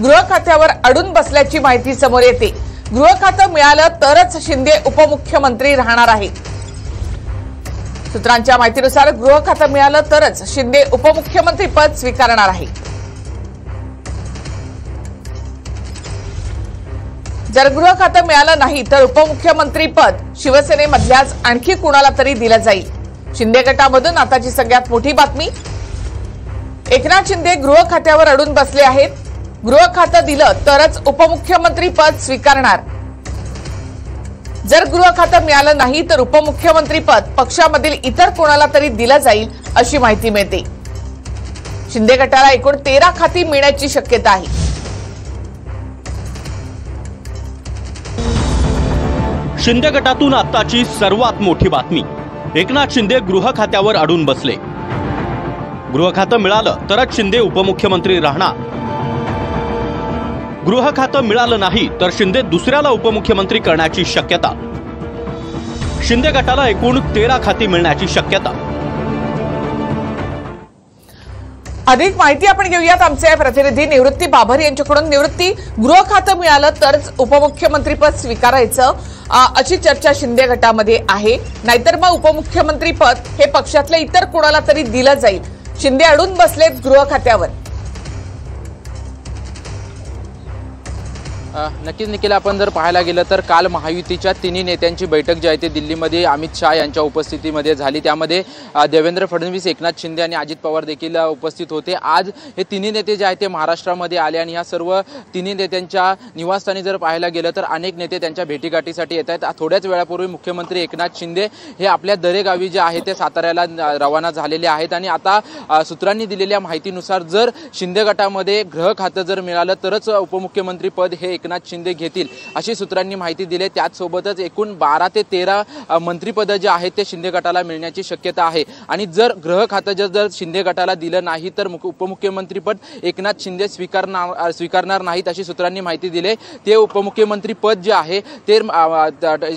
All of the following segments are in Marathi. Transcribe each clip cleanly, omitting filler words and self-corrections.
गृह खात्यावर अडून बसल्याची माहिती समोर येते। गृह खातं मिळालं तरच शिंदे उपमुख्यमंत्री राहणार आहे। सूत्रांच्या माहितीनुसार गृह खातं मिळालं तरच शिंदे उपमुख्यमंत्री पद स्वीकारणार आहे। जर गृह खातं मिळालं नाही तर उपमुख्यमंत्री पद शिवसेनेमधल्याच आणखी कुणाला तरी दिलं जाईल। शिंदे गटामधून आताची सगळ्यात मोठी बातमी, एकनाथ शिंदे गृह खात्यावर अडून बसले आहेत। गृह खातं दिलं तरच उपमुख्यमंत्री पद स्वीकारणार। जर गृह खातं मिळालं नाही तर उपमुख्यमंत्री पद पक्षामधील इतर कोणाला तरी दिलं जाईल अशी माहिती मिळते। शिंदे गटाला एकूण 13 खाती मिळण्याची शक्यता आहे। शिंदे गटातून आताची सर्वात मोठी बातमी, एकनाथ शिंदे गृह खात्यावर अडून बसले। गृह खातं मिळालं तरच शिंदे उपमुख्यमंत्री राहणार। गृह खातं मिळालं नाही तर शिंदे दुसऱ्याला उपमुख्यमंत्री करण्याची शक्यता। शिंदे गटाला एकूण 13 खाती मिळण्याची शक्यता। अधिक माहिती आपण घेऊयात आमचे प्रतिनिधी निवृत्ती बाबर यांच्याकडून। निवृत्ती, गृह खातं मिळालं तरच उपमुख्यमंत्री पद स्वीकारायचं अशी चर्चा शिंदे गटामध्ये आहे, नाहीतर मग उपमुख्यमंत्री पद हे पक्षातल्या इतर कोणाला तरी दिलं जाईल। शिंदे अडून बसलेत गृह खात्यावर। नक्कीच निखिल, आपण जर पाहायला गेलं तर काल महायुतीच्या तिन्ही नेत्यांची बैठक जी आहे ती दिल्लीमध्ये अमित शाह यांच्या उपस्थितीमध्ये झाली। त्यामध्ये देवेंद्र फडणवीस, एकनाथ शिंदे आणि अजित पवार देखील उपस्थित होते। आज हे तिन्ही नेते जे आहेत ते महाराष्ट्रामध्ये आले आणि ह्या सर्व तिन्ही नेत्यांच्या निवासस्थानी जर पाहायला गेलं तर अनेक नेते त्यांच्या भेटीगाठीसाठी येत आहेत। थोड्याच वेळापूर्वी मुख्यमंत्री एकनाथ शिंदे हे आपल्या दरेगावी जे आहे ते साताऱ्याला रवाना झालेले आहेत आणि आता सूत्रांनी दिलेल्या माहितीनुसार जर शिंदे गटामध्ये गृह खातं जर मिळालं तरच उपमुख्यमंत्री पद हे एकनाथ शिंदे घेतील अशी सूत्रांनी माहिती दिली। त्याचसोबतच एकूण 12 ते 13 मंत्रिपद जे आहेत ते शिंदे गटाला मिळण्याची शक्यता आहे आणि जर गृह खातं जर शिंदे गटाला दिलं नाही तर उपमुख्यमंत्रीपद एकनाथ शिंदे स्वीकारणार नाहीत अशी सूत्रांनी माहिती दिली। ते उपमुख्यमंत्री पद जे आहे ते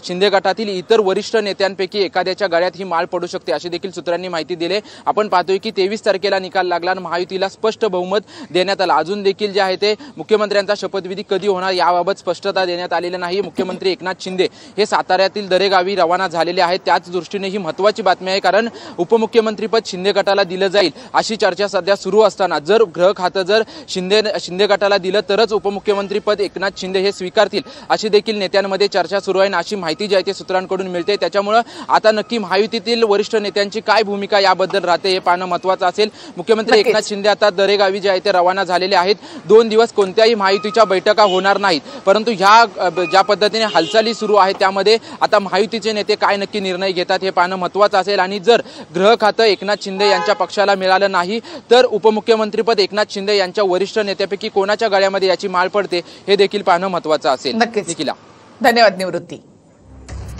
शिंदे गटातील इतर वरिष्ठ नेत्यांपैकी एखाद्याच्या गळ्यात ही माळ पडू शकते अशी देखील सूत्रांनी माहिती दिली। आपण पाहतोय की 23 तारखेला निकाल लागला आणि महायुतीला स्पष्ट बहुमत देण्यात आलं। अजून देखील जे आहे ते मुख्यमंत्र्यांचा शपथविधी कधी होणार याबाबत स्पष्टता देण्यात आलेली नाही। मुख्यमंत्री एकनाथ शिंदे हे साताऱ्यातील दरेगावी रवाना झालेले आहेत। त्याच दृष्टीने ही महत्त्वाची बातमी आहे, कारण उपमुख्यमंत्रीपद शिंदे गटाला दिलं जाईल अशी चर्चा सध्या सुरू असताना जर गृह खातं जर शिंदे गटाला दिलं तरच उपमुख्यमंत्री पद एकनाथ शिंदे हे स्वीकारतील अशी देखील नेत्यांमध्ये चर्चा सुरू आहे अशी माहिती जी आहे ती सूत्रांकडून मिळते। त्याच्यामुळे आता नक्की महायुतीतील वरिष्ठ नेत्यांची काय भूमिका याबद्दल राहते हे पाहणं महत्त्वाचं असेल। मुख्यमंत्री एकनाथ शिंदे आता दरेगावी जे आहे ते रवाना झालेले आहेत। 2 दिवस कोणत्याही महायुतीच्या बैठका होणार नाहीत, परंतु ज्या पद्धतीने हालचाली सुरू आहेत त्यामध्ये आता महायुतीचे नेते काय नक्की निर्णय घेतात हे पाहणं महत्त्वाचं असेल आणि जर गृह खातं एकनाथ शिंदे यांच्या पक्षाला मिळालं नाही तर उपमुख्यमंत्रीपद एकनाथ शिंदे यांच्या वरिष्ठ नेत्यापैकी कोणाच्या गळ्यामध्ये याची माळ पडते हे देखील पाहणं महत्त्वाचं असेल। नक्कीच निखिला, धन्यवाद निवृत्ती।